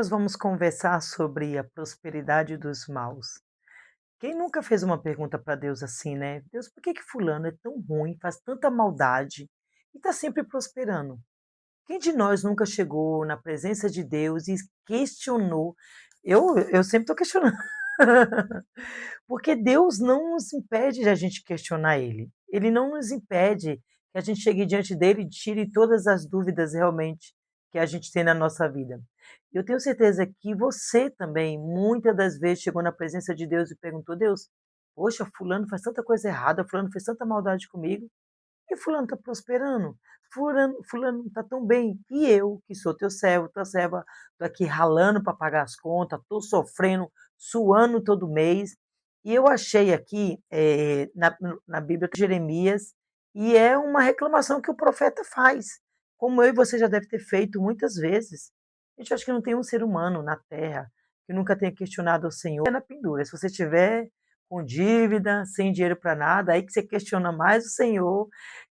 Nós vamos conversar sobre a prosperidade dos maus. Quem nunca fez uma pergunta para Deus assim, né? Deus, por que que fulano é tão ruim, faz tanta maldade e está sempre prosperando? Quem de nós nunca chegou na presença de Deus e questionou? Eu sempre estou questionando. Porque Deus não nos impede de a gente questionar Ele. Ele não nos impede que a gente chegue diante dele e tire todas as dúvidas realmente que a gente tem na nossa vida. Eu tenho certeza que você também, muitas das vezes, chegou na presença de Deus e perguntou: Deus, poxa, fulano faz tanta coisa errada, fulano fez tanta maldade comigo, e fulano está prosperando. Fulano está tão bem. E eu, que sou teu servo, tua serva, estou aqui ralando para pagar as contas, estou sofrendo, suando todo mês. E eu achei aqui na Bíblia Jeremias, e é uma reclamação que o profeta faz, como eu e você já deve ter feito muitas vezes. A gente acha que não tem um ser humano na Terra que nunca tenha questionado o Senhor. É na pendura. Se você tiver com dívida, sem dinheiro para nada, aí que você questiona mais o Senhor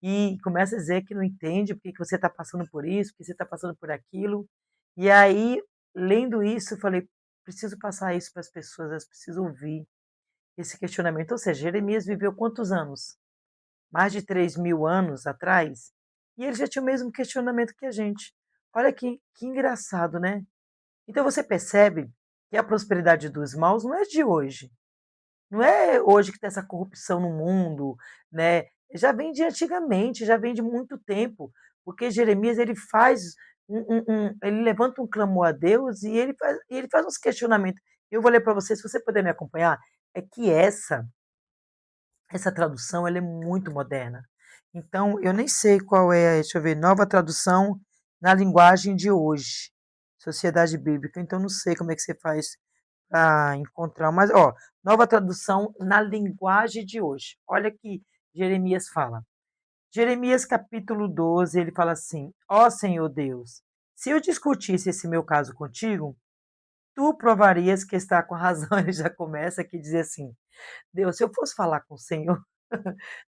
e começa a dizer que não entende porque que você está passando por isso, porque você está passando por aquilo. E aí, lendo isso, eu falei, preciso passar isso para as pessoas, elas precisam ouvir esse questionamento. Ou seja, Jeremias viveu quantos anos? Mais de 3.000 anos atrás, e ele já tinha o mesmo questionamento que a gente. Olha que engraçado, né? Então você percebe que a prosperidade dos maus não é de hoje. Não é hoje que tem essa corrupção no mundo, né? Já vem de antigamente, já vem de muito tempo, porque Jeremias ele faz ele levanta um clamor a Deus e ele faz uns questionamentos. Eu vou ler para você, se você puder me acompanhar, é que essa tradução ela é muito moderna. Então, eu nem sei qual é, deixa eu ver, nova tradução na linguagem de hoje, Sociedade Bíblica. Então, não sei como é que você faz para encontrar, mas, ó, nova tradução na linguagem de hoje. Olha que Jeremias fala. Jeremias capítulo 12, ele fala assim: Ó Senhor Deus, se eu discutisse esse meu caso contigo, tu provarias que está com razão. Ele já começa aqui a dizer assim: Deus, se eu fosse falar com o Senhor,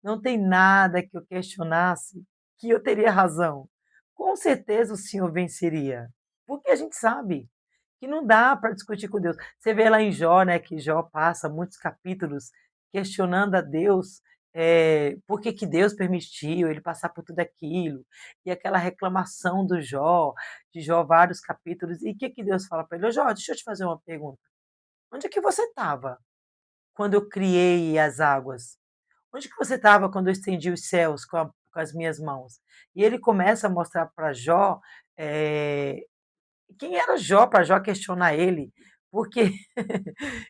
não tem nada que eu questionasse que eu teria razão. Com certeza o Senhor venceria, porque a gente sabe que não dá para discutir com Deus. Você vê lá em Jó, né, que Jó passa muitos capítulos questionando a Deus, por que que Deus permitiu ele passar por tudo aquilo, e aquela reclamação do Jó, de Jó vários capítulos, e o que que Deus fala para ele? Ô Jó, deixa eu te fazer uma pergunta. Onde é que você estava quando eu criei as águas? Onde que você estava quando eu estendi os céus com as minhas mãos? E ele começa a mostrar para Jó, eh, quem era Jó, para Jó questionar ele, porque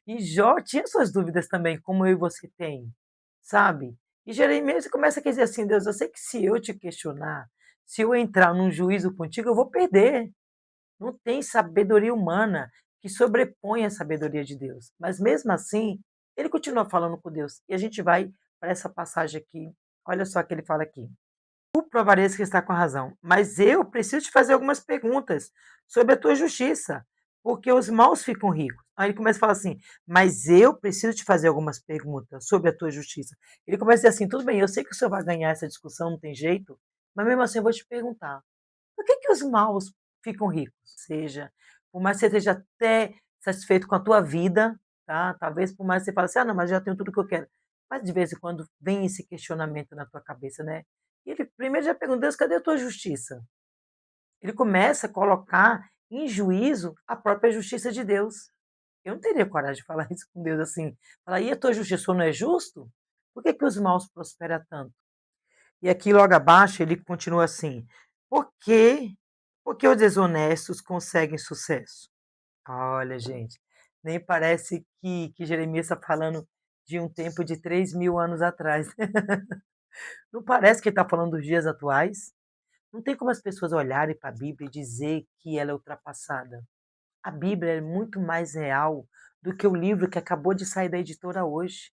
e Jó tinha suas dúvidas também, como eu e você tem, sabe? E Jeremias começa a dizer assim: Deus, eu sei que se eu te questionar, se eu entrar num juízo contigo, eu vou perder. Não tem sabedoria humana que sobrepõe a sabedoria de Deus. Mas mesmo assim, ele continua falando com Deus. E a gente vai para essa passagem aqui. Olha só o que ele fala aqui. Tu provarias que está com razão, mas eu preciso te fazer algumas perguntas sobre a tua justiça, porque os maus ficam ricos. Aí ele começa a falar assim, mas eu preciso te fazer algumas perguntas sobre a tua justiça. Ele começa a dizer assim, tudo bem, eu sei que o senhor vai ganhar essa discussão, não tem jeito, mas mesmo assim eu vou te perguntar. Por que que os maus ficam ricos? Ou seja, por mais que você esteja até satisfeito com a tua vida, tá? Talvez por mais que você fale assim, ah, não, mas já tenho tudo que eu quero. Mas de vez em quando vem esse questionamento na tua cabeça, né? E ele primeiro já pergunta, Deus, cadê a tua justiça? Ele começa a colocar em juízo a própria justiça de Deus. Eu não teria coragem de falar isso com Deus assim. Falar, e a tua justiça, o senhor não é justo? Por que que os maus prosperam tanto? E aqui logo abaixo ele continua assim: "Por que porque os desonestos conseguem sucesso?". Olha, gente, nem parece que Jeremias está falando de um tempo de 3.000 anos atrás. Não parece que ele está falando dos dias atuais? Não tem como as pessoas olharem para a Bíblia e dizer que ela é ultrapassada. A Bíblia é muito mais real do que o livro que acabou de sair da editora hoje.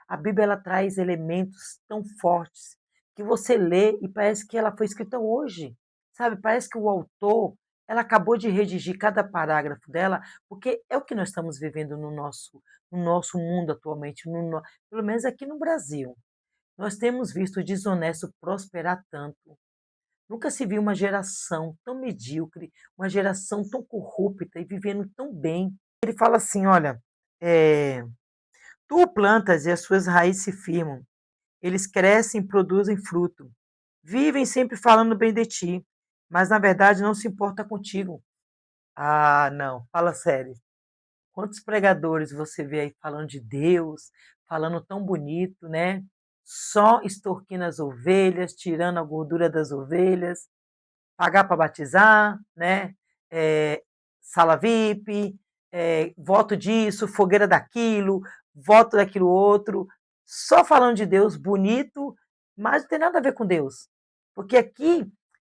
A Bíblia ela traz elementos tão fortes que você lê e parece que ela foi escrita hoje, sabe? Parece que o autor, ela acabou de redigir cada parágrafo dela, porque é o que nós estamos vivendo no nosso mundo atualmente, pelo menos aqui no Brasil. Nós temos visto o desonesto prosperar tanto. Nunca se viu uma geração tão medíocre, uma geração tão corrupta e vivendo tão bem. Ele fala assim: olha, eh, tu o plantas e as suas raízes se firmam, eles crescem e produzem fruto. Vivem sempre falando bem de ti, mas na verdade não se importa contigo. Ah, não, fala sério. Quantos pregadores você vê aí falando de Deus, falando tão bonito, né? Só extorquindo as ovelhas, tirando a gordura das ovelhas, pagar para batizar, né? Eh, sala VIP, voto disso, fogueira daquilo, voto daquilo outro, só falando de Deus bonito, mas não tem nada a ver com Deus. Porque aqui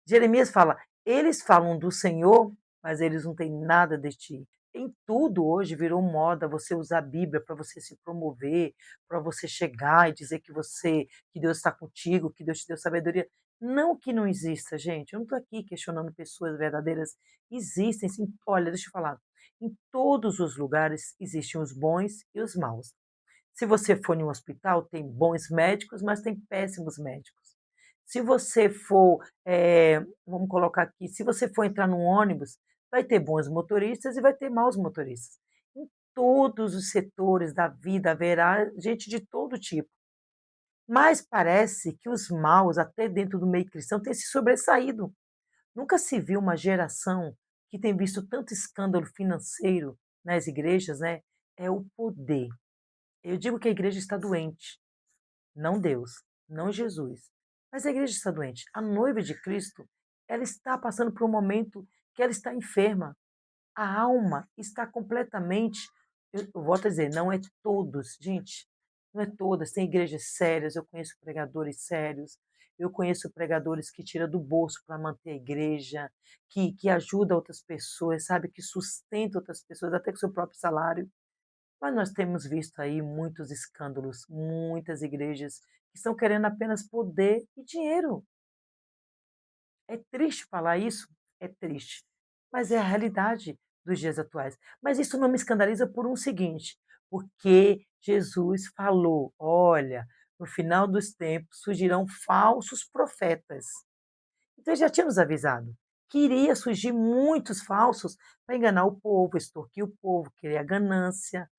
Jeremias fala: eles falam do Senhor, mas eles não têm nada de ti. Em tudo hoje virou moda você usar a Bíblia para você se promover, para você chegar e dizer que Deus está contigo, que Deus te deu sabedoria. Não que não exista, gente. Eu não estou aqui questionando pessoas verdadeiras. Existem, sim. Olha, deixa eu falar. Em todos os lugares existem os bons e os maus. Se você for em um hospital, tem bons médicos, mas tem péssimos médicos. Se você for, vamos colocar aqui, se você for entrar num ônibus, vai ter bons motoristas e vai ter maus motoristas. Em todos os setores da vida haverá gente de todo tipo. Mas parece que os maus, até dentro do meio cristão, têm se sobressaído. Nunca se viu uma geração que tem visto tanto escândalo financeiro nas igrejas, né? É o poder. Eu digo que a igreja está doente, não Deus, não Jesus. Mas a igreja está doente. A noiva de Cristo, ela está passando por um momento que ela está enferma. A alma está completamente, eu volto a dizer, não é todos, gente, não é todas. Tem igrejas sérias, eu conheço pregadores sérios, eu conheço pregadores que tiram do bolso para manter a igreja, que ajudam outras pessoas, sabe, que sustentam outras pessoas, até com seu próprio salário. Mas nós temos visto aí muitos escândalos, muitas igrejas que estão querendo apenas poder e dinheiro. É triste falar isso? É triste, mas é a realidade dos dias atuais. Mas isso não me escandaliza por um seguinte, porque Jesus falou: "Olha, no final dos tempos surgirão falsos profetas". Então ele já tinha nos avisado que iria surgir muitos falsos para enganar o povo, extorquir o povo, querer a ganância.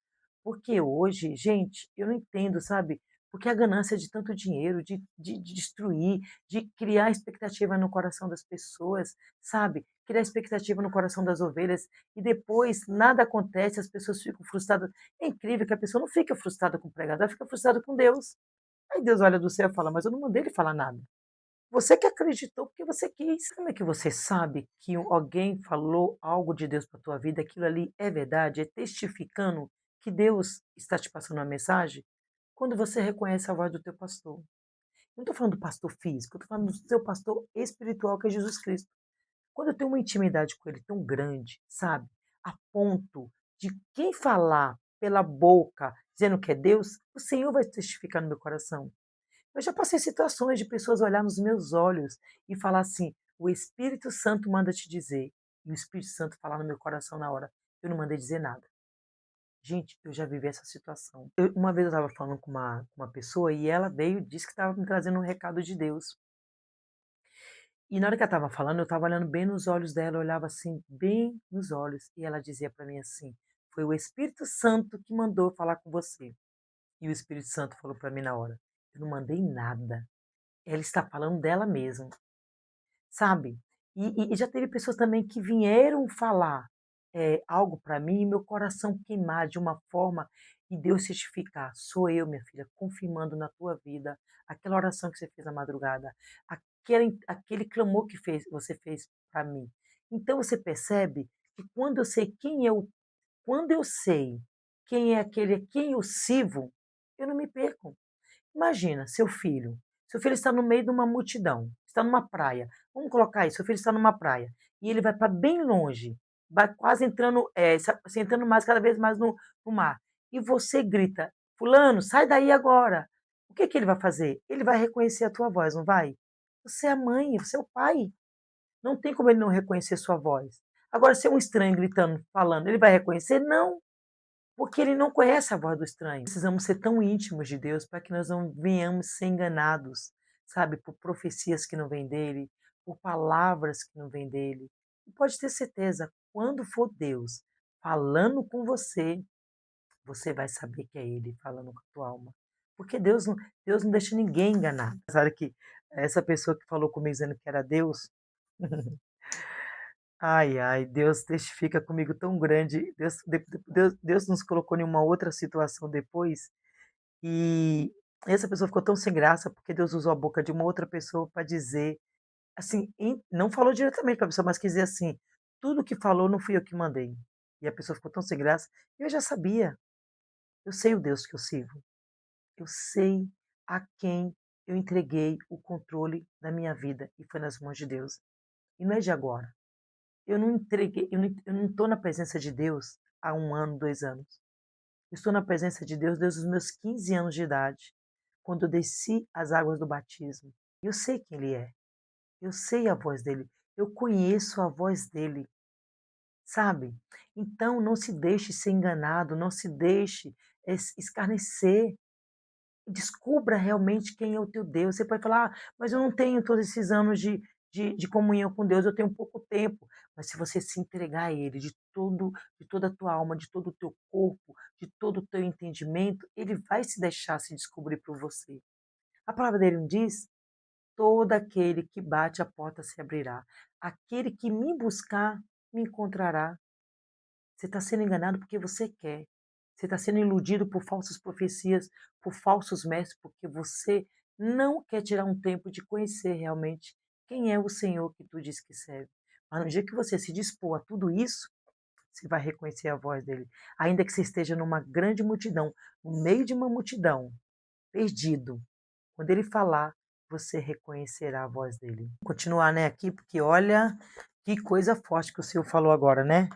Porque hoje, gente, eu não entendo, sabe, porque a ganância de tanto dinheiro, de destruir, de criar expectativa no coração das pessoas, sabe, criar expectativa no coração das ovelhas e depois nada acontece, as pessoas ficam frustradas. É incrível que a pessoa não fica frustrada com o pregador, ela fica frustrada com Deus. Aí Deus olha do céu e fala: "Mas eu não mandei ele falar nada. Você que acreditou porque você quis". Como é que você sabe que alguém falou algo de Deus para tua vida, aquilo ali é verdade, é testificando que Deus está te passando uma mensagem? Quando você reconhece a voz do teu pastor. Não estou falando do pastor físico, eu estou falando do teu pastor espiritual, que é Jesus Cristo. Quando eu tenho uma intimidade com ele tão grande, sabe, a ponto de quem falar pela boca dizendo que é Deus, o Senhor vai testificar no meu coração. Eu já passei situações de pessoas olhar nos meus olhos e falar assim: "O Espírito Santo manda te dizer", e o Espírito Santo falar no meu coração na hora: "Eu não mandei dizer nada". Gente, eu já vivi essa situação. Uma vez eu estava falando com uma pessoa e ela veio e disse que estava me trazendo um recado de Deus. E na hora que ela estava falando, eu estava olhando bem nos olhos dela, eu olhava assim, bem nos olhos, e ela dizia para mim assim: "Foi o Espírito Santo que mandou falar com você". E o Espírito Santo falou para mim na hora: "Eu não mandei nada. Ela está falando dela mesma". Sabe? E já teve pessoas também que vieram falar, algo para mim e meu coração queimar de uma forma e Deus certificar: "Sou eu, minha filha, confirmando na tua vida aquela oração que você fez na madrugada, aquele clamor que você fez para mim". Então você percebe que quando eu sei quem é aquele a quem eu sirvo, eu não me perco. Imagina, seu filho está no meio de uma multidão, está numa praia. Vamos colocar isso, seu filho está numa praia e ele vai para bem longe, vai quase entrando, se entrando mais cada vez mais no mar. E você grita: "Fulano, sai daí agora". O que que ele vai fazer? Ele vai reconhecer a tua voz, não vai? Você é a mãe, você é o pai. Não tem como ele não reconhecer sua voz. Agora, se é um estranho gritando, falando, ele vai reconhecer? Não. Porque ele não conhece a voz do estranho. Precisamos ser tão íntimos de Deus para que nós não venhamos ser enganados, sabe, por profecias que não vêm dele, por palavras que não vêm dele. E pode ter certeza, quando for Deus falando com você, você vai saber que é ele falando com a tua alma. Porque Deus não deixa ninguém enganar. Sabe que essa pessoa que falou comigo dizendo que era Deus, ai, ai, Deus testifica comigo tão grande. Deus nos colocou em uma outra situação depois, e essa pessoa ficou tão sem graça, porque Deus usou a boca de uma outra pessoa para dizer, assim, não falou diretamente para a pessoa, mas quis dizer assim: tudo que falou não fui eu que mandei. E a pessoa ficou tão sem graça. Eu já sabia, eu sei o Deus que eu sirvo. Eu sei a quem eu entreguei o controle da minha vida e foi nas mãos de Deus. E não é de agora. Eu não entreguei, eu não estou na presença de Deus há 1 ano, 2 anos. Eu estou na presença de Deus desde os meus 15 anos de idade, quando eu desci as águas do batismo. Eu sei quem Ele é. Eu sei a voz dele. Eu conheço a voz dele, sabe? Então não se deixe ser enganado, não se deixe escarnecer. Descubra realmente quem é o teu Deus. Você pode falar: mas eu não tenho todos esses anos de comunhão com Deus, eu tenho pouco tempo. Mas se você se entregar a Ele de toda a tua alma, de todo o teu corpo, de todo o teu entendimento, Ele vai se deixar se descobrir por você. A palavra dele não diz: todo aquele que bate, a porta se abrirá. Aquele que me buscar, me encontrará. Você está sendo enganado porque você quer. Você está sendo iludido por falsas profecias, por falsos mestres, porque você não quer tirar um tempo de conhecer realmente quem é o Senhor que tu diz que serve. Mas no dia que você se dispor a tudo isso, você vai reconhecer a voz dele. Ainda que você esteja numa grande multidão, no meio de uma multidão, perdido. Quando ele falar, você reconhecerá a voz dele. Vou continuar, né, aqui, porque olha que coisa forte que o Senhor falou agora, né?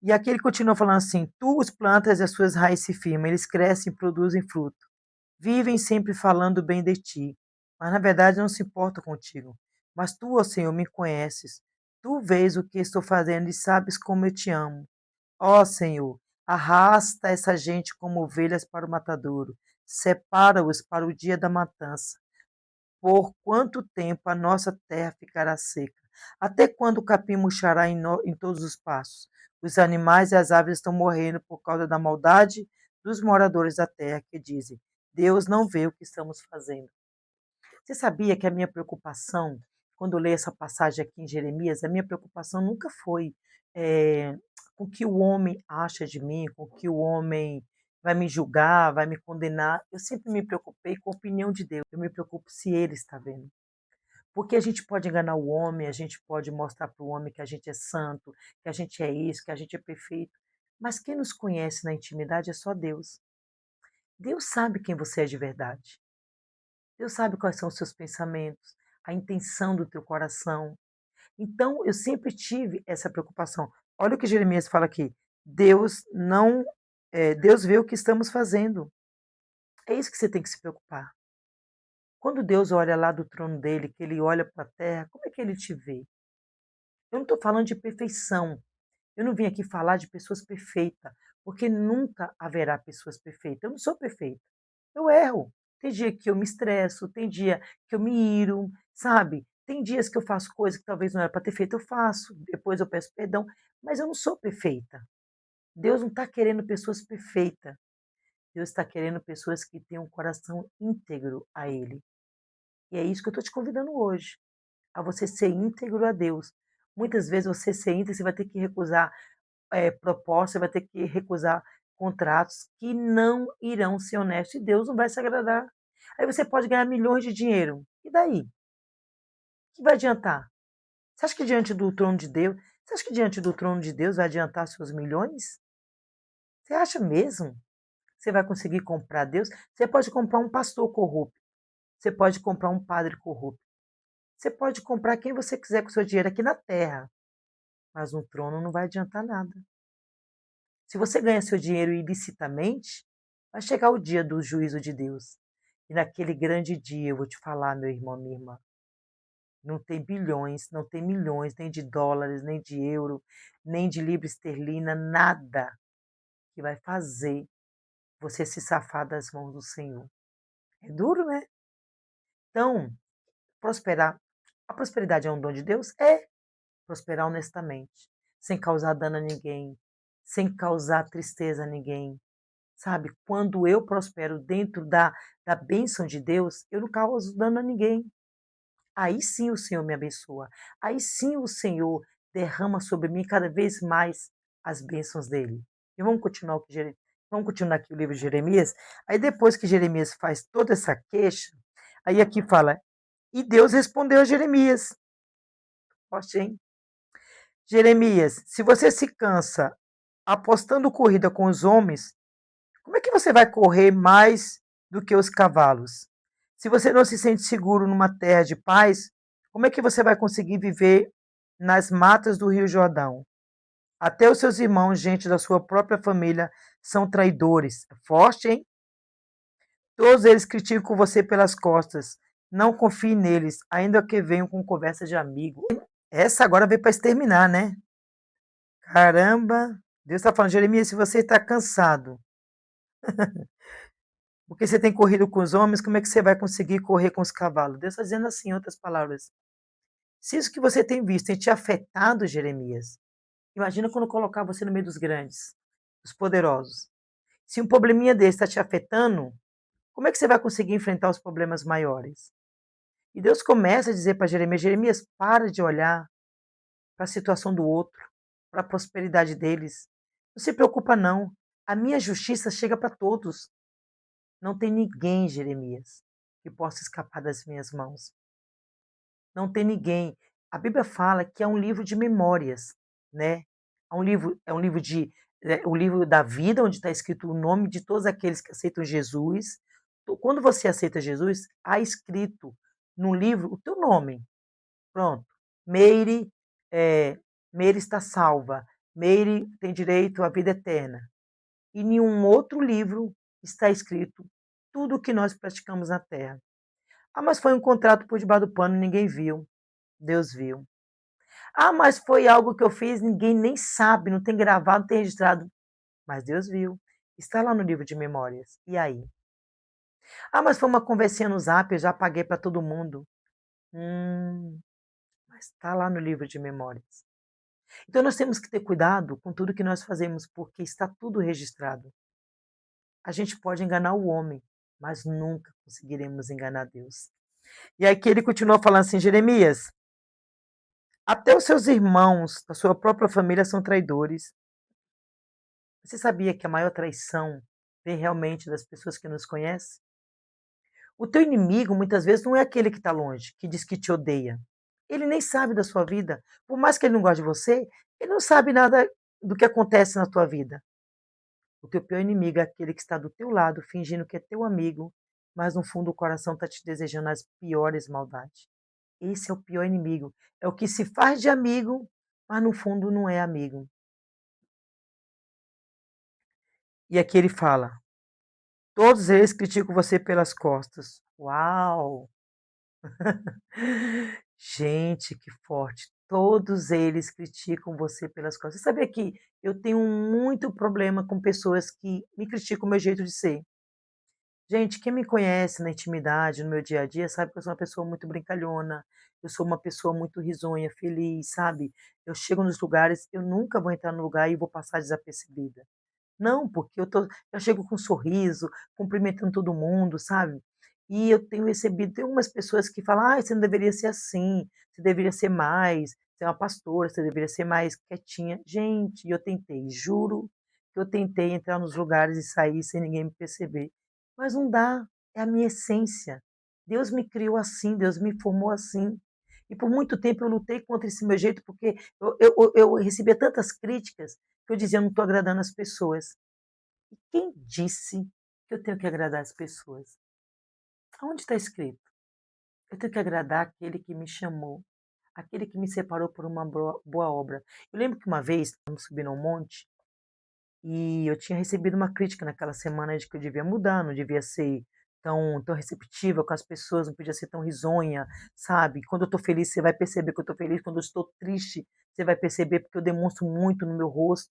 E aqui ele continua falando assim: tu os plantas e as suas raízes se firmam, eles crescem e produzem fruto. Vivem sempre falando bem de ti, mas na verdade não se importam contigo. Mas tu, ó Senhor, me conheces. Tu vês o que estou fazendo e sabes como eu te amo. Ó Senhor, arrasta essa gente como ovelhas para o matadouro. Separa-os para o dia da matança. Por quanto tempo a nossa terra ficará seca? Até quando o capim murchará em todos os passos? Os animais e as aves estão morrendo por causa da maldade dos moradores da terra que dizem: Deus não vê o que estamos fazendo. Você sabia que a minha preocupação, quando eu leio essa passagem aqui em Jeremias, a minha preocupação nunca foi com o que o homem acha de mim, com o que o homem vai me julgar, vai me condenar. Eu sempre me preocupei com a opinião de Deus. Eu me preocupo se Ele está vendo. Porque a gente pode enganar o homem, a gente pode mostrar para o homem que a gente é santo, que a gente é isso, que a gente é perfeito. Mas quem nos conhece na intimidade é só Deus. Deus sabe quem você é de verdade. Deus sabe quais são os seus pensamentos, a intenção do teu coração. Então, eu sempre tive essa preocupação. Olha o que Jeremias fala aqui. Deus não, Deus vê o que estamos fazendo. É isso que você tem que se preocupar. Quando Deus olha lá do trono dele, que ele olha para a terra, como é que ele te vê? Eu não estou falando de perfeição. Eu não vim aqui falar de pessoas perfeitas, porque nunca haverá pessoas perfeitas. Eu não sou perfeita. Eu erro. Tem dia que eu me estresso, tem dia que eu me iro, sabe? Tem dias que eu faço coisas que talvez não era para ter feito, eu faço. Depois eu peço perdão, mas eu não sou perfeita. Deus não está querendo pessoas perfeitas. Deus está querendo pessoas que tenham um coração íntegro a Ele. E é isso que eu estou te convidando hoje, a você ser íntegro a Deus. Muitas vezes você ser íntegro, você vai ter que recusar propostas, você vai ter que recusar contratos que não irão ser honestos e Deus não vai se agradar. Aí você pode ganhar milhões de dinheiro. E daí? O que vai adiantar? Você acha que diante do trono de Deus, você acha que diante do trono de Deus vai adiantar seus milhões? Você acha mesmo? Que você vai conseguir comprar Deus? Você pode comprar um pastor corrupto. Você pode comprar um padre corrupto. Você pode comprar quem você quiser com o seu dinheiro aqui na terra, mas no trono não vai adiantar nada. Se você ganha seu dinheiro ilicitamente, vai chegar o dia do juízo de Deus. E naquele grande dia, eu vou te falar, meu irmão, minha irmã, não tem bilhões, não tem milhões, nem de dólares, nem de euro, nem de libra esterlina, nada que vai fazer você se safar das mãos do Senhor. É duro, né? Então, prosperar. A prosperidade é um dom de Deus? É. Prosperar honestamente, sem causar dano a ninguém, sem causar tristeza a ninguém, sabe? Quando eu prospero dentro da bênção de Deus, eu não causo dano a ninguém. Aí sim o Senhor me abençoa. Aí sim o Senhor derrama sobre mim cada vez mais as bênçãos dele. E vamos continuar aqui o livro de Jeremias. Aí depois que Jeremias faz toda essa queixa, aí aqui fala: "E Deus respondeu a Jeremias". Forte, hein? Jeremias, se você se cansa apostando corrida com os homens, como é que você vai correr mais do que os cavalos? Se você não se sente seguro numa terra de paz, como é que você vai conseguir viver nas matas do Rio Jordão? Até os seus irmãos, gente da sua própria família, são traidores. Forte, hein? Todos eles criticam você pelas costas. Não confie neles, ainda que venham com conversa de amigo. Essa agora veio para exterminar, né? Caramba! Deus está falando, Jeremias, se você está cansado, porque você tem corrido com os homens, como é que você vai conseguir correr com os cavalos? Deus está dizendo assim, em outras palavras. Se isso que você tem visto tem te afetado, Jeremias, imagina quando colocar você no meio dos grandes, dos poderosos. Se um probleminha desse está te afetando, como é que você vai conseguir enfrentar os problemas maiores? E Deus começa a dizer para Jeremias, Jeremias, para de olhar para a situação do outro, para a prosperidade deles. Não se preocupa não. A minha justiça chega para todos. Não tem ninguém, Jeremias, que possa escapar das minhas mãos. Não tem ninguém. A Bíblia fala que é um livro de memórias, né? É um livro o livro da vida, onde está escrito o nome de todos aqueles que aceitam Jesus. Quando você aceita Jesus, há escrito no livro o teu nome. Pronto. Meire, Meire está salva. Meire tem direito à vida eterna. E nenhum outro livro está escrito tudo o que nós praticamos na terra. Ah, mas foi um contrato por debaixo do pano, ninguém viu. Deus viu. Ah, mas foi algo que eu fiz, ninguém nem sabe, não tem gravado, não tem registrado. Mas Deus viu. Está lá no livro de memórias. E aí? Ah, mas foi uma conversinha no zap, eu já paguei para todo mundo. Mas está lá no livro de memórias. Então nós temos que ter cuidado com tudo que nós fazemos, porque está tudo registrado. A gente pode enganar o homem, mas nunca conseguiremos enganar Deus. E aí que ele continua falando assim, Jeremias, até os seus irmãos da sua própria família são traidores. Você sabia que a maior traição vem realmente das pessoas que nos conhecem? O teu inimigo muitas vezes não é aquele que está longe, que diz que te odeia. Ele nem sabe da sua vida. Por mais que ele não goste de você, ele não sabe nada do que acontece na tua vida. O teu pior inimigo é aquele que está do teu lado, fingindo que é teu amigo, mas no fundo o coração está te desejando as piores maldades. Esse é o pior inimigo. É o que se faz de amigo, mas no fundo não é amigo. E aqui ele fala: todos eles criticam você pelas costas. Uau! Gente, que forte. Todos eles criticam você pelas costas. Você sabia que eu tenho muito problema com pessoas que me criticam o meu jeito de ser? Gente, quem me conhece na intimidade, no meu dia a dia, sabe que eu sou uma pessoa muito brincalhona, eu sou uma pessoa muito risonha, feliz, sabe? Eu chego nos lugares, eu nunca vou entrar no lugar e vou passar desapercebida. Não, porque eu chego com um sorriso, cumprimentando todo mundo, sabe. E eu tenho recebido tem algumas pessoas que falam: "Ai, você não deveria ser assim, você deveria ser mais, você é uma pastora, você deveria ser mais quietinha". Gente, eu tentei, juro que eu tentei entrar nos lugares e sair sem ninguém me perceber, mas não dá, é a minha essência. Deus me criou assim, Deus me formou assim. E por muito tempo eu lutei contra esse meu jeito, porque eu recebia tantas críticas que eu dizia: "Eu não estou agradando as pessoas". E quem disse que eu tenho que agradar as pessoas? Aonde está escrito? Eu tenho que agradar aquele que me chamou, aquele que me separou por uma boa obra. Eu lembro que uma vez estávamos subindo um monte e eu tinha recebido uma crítica naquela semana de que eu devia mudar, não devia ser tão receptiva com as pessoas, não podia ser tão risonha, sabe? Quando eu estou feliz, você vai perceber que eu estou feliz, quando eu estou triste, você vai perceber porque eu demonstro muito no meu rosto.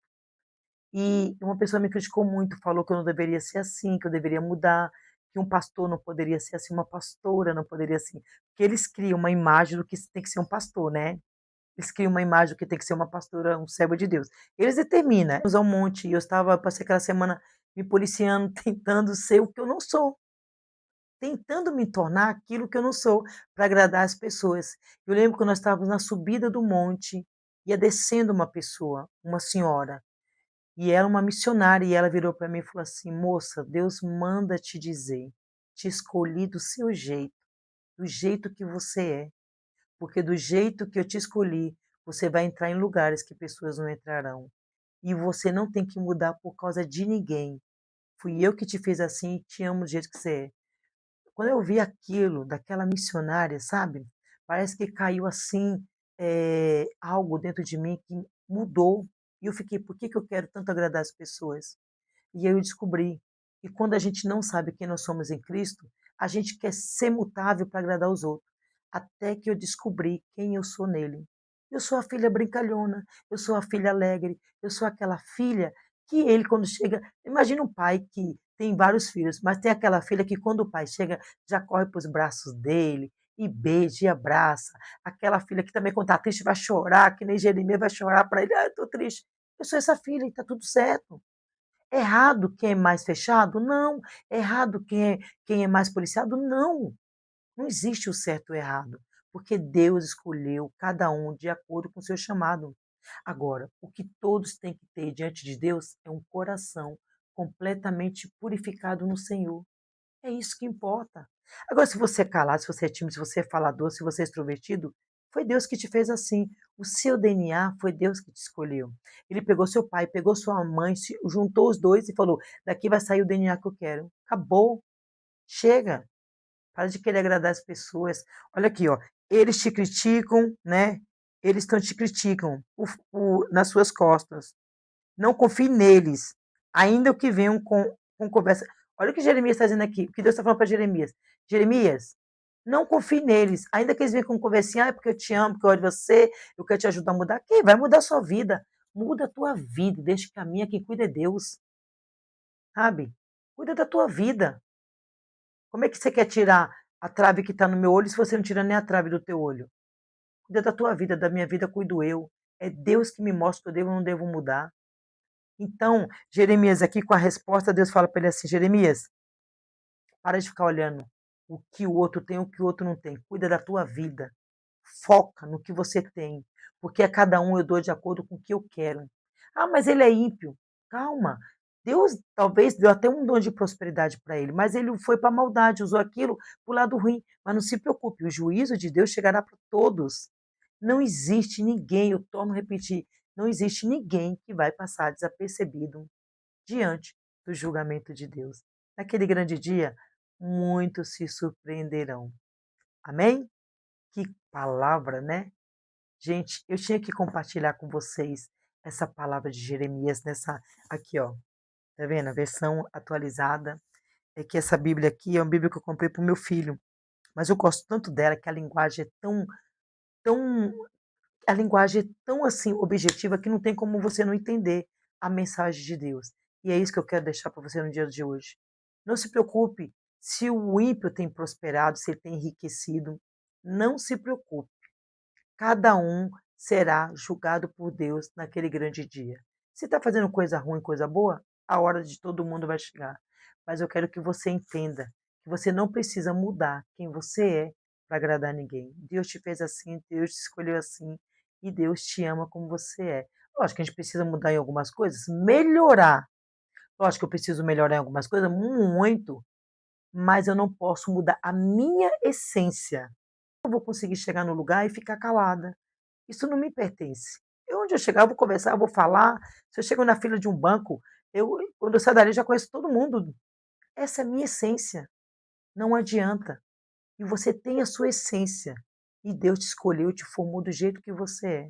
E uma pessoa me criticou muito, falou que eu não deveria ser assim, que eu deveria mudar. que um pastor não poderia ser assim, uma pastora não poderia ser, porque eles criam uma imagem do que tem que ser um pastor, né. Eles criam uma imagem do que tem que ser uma pastora, um servo de Deus. Eles determinam, né. Ao monte e passei aquela semana me policiando, tentando ser o que eu não sou, tentando me tornar aquilo que eu não sou, para agradar as pessoas. Eu lembro que nós estávamos na subida do monte, ia descendo uma pessoa, uma senhora, e era uma missionária, e ela virou para mim e falou assim: "Moça, Deus manda te dizer, te escolhi do jeito que você é, porque do jeito que eu te escolhi, você vai entrar em lugares que pessoas não entrarão. E você não tem que mudar por causa de ninguém. Fui eu que te fiz assim e te amo do jeito que você é". Quando eu vi aquilo daquela missionária, sabe, parece que caiu assim, algo dentro de mim que mudou. E eu fiquei: "Por que que eu quero tanto agradar as pessoas?". E aí eu descobri que quando a gente não sabe quem nós somos em Cristo, a gente quer ser mutável para agradar os outros, até que eu descobri quem eu sou nele. Eu sou a filha brincalhona, eu sou a filha alegre, eu sou aquela filha que ele quando chega, imagina um pai que tem vários filhos, mas tem aquela filha que quando o pai chega, já corre para os braços dele, e beija e abraça. Aquela filha que também quando está triste vai chorar, que nem Jeremias vai chorar para ele: "Ah, eu estou triste". Eu sou essa filha e está tudo certo. Errado quem é mais fechado? Não. Errado quem é mais policiado? Não. Não existe o certo e o errado, porque Deus escolheu cada um de acordo com o seu chamado. Agora, o que todos têm que ter diante de Deus é um coração completamente purificado no Senhor. É isso que importa. Agora, se você é calado, se você é tímido, se você é falador, se você é extrovertido, foi Deus que te fez assim. O seu DNA foi Deus que te escolheu. Ele pegou seu pai, pegou sua mãe, juntou os dois e falou: daqui vai sair o DNA que eu quero. Acabou. Chega. Para de querer agradar as pessoas. Olha aqui, ó. Eles te criticam, né? Eles estão te criticam nas suas costas. Não confie neles, ainda que venham com conversa. Olha o que Jeremias está dizendo aqui, o que Deus está falando para Jeremias. Jeremias, não confie neles, ainda que eles venham com conversinha, ah, é porque eu te amo, porque eu amo você, eu quero te ajudar a mudar. Quem vai mudar a sua vida? Muda a tua vida, deixa que caminha, quem cuida é Deus, sabe? Cuida da tua vida. Como é que você quer tirar a trave que está no meu olho se você não tira nem a trave do teu olho? Cuida da tua vida, da minha vida cuido eu. É Deus que me mostra que eu devo ou não devo mudar. Então, Jeremias aqui com a resposta, Deus fala para ele assim: Jeremias, para de ficar olhando o que o outro tem, o que o outro não tem. Cuida da tua vida. Foca no que você tem, porque a cada um eu dou de acordo com o que eu quero. Ah, mas ele é ímpio. Calma. Deus talvez deu até um dom de prosperidade para ele, mas ele foi para a maldade, usou aquilo para o lado ruim. Mas não se preocupe, o juízo de Deus chegará para todos. Não existe ninguém, eu torno a repetir, não existe ninguém que vai passar desapercebido diante do julgamento de Deus. Naquele grande dia, muitos se surpreenderão. Amém? Que palavra, né? Gente, eu tinha que compartilhar com vocês essa palavra de Jeremias nessa aqui, ó. Tá vendo? A versão atualizada. É que essa Bíblia aqui é uma Bíblia que eu comprei para o meu filho, mas eu gosto tanto dela que a linguagem é tão a linguagem é tão, assim, objetiva que não tem como você não entender a mensagem de Deus. E é isso que eu quero deixar para você no dia de hoje. Não se preocupe se o ímpio tem prosperado, se ele tem enriquecido, não se preocupe. Cada um será julgado por Deus naquele grande dia. Se está fazendo coisa ruim, coisa boa, a hora de todo mundo vai chegar. Mas eu quero que você entenda que você não precisa mudar quem você é para agradar ninguém. Deus te fez assim, Deus te escolheu assim e Deus te ama como você é. Lógico que a gente precisa mudar em algumas coisas, melhorar. Lógico que eu preciso melhorar em algumas coisas, muito, mas eu não posso mudar a minha essência. Eu vou conseguir chegar no lugar e ficar calada. Isso não me pertence. Onde eu chegar, eu vou conversar, eu vou falar. Se eu chego na fila de um banco, quando eu saio dali, eu já conheço todo mundo. Essa é a minha essência. Não adianta. E você tem a sua essência. E Deus te escolheu, te formou do jeito que você é.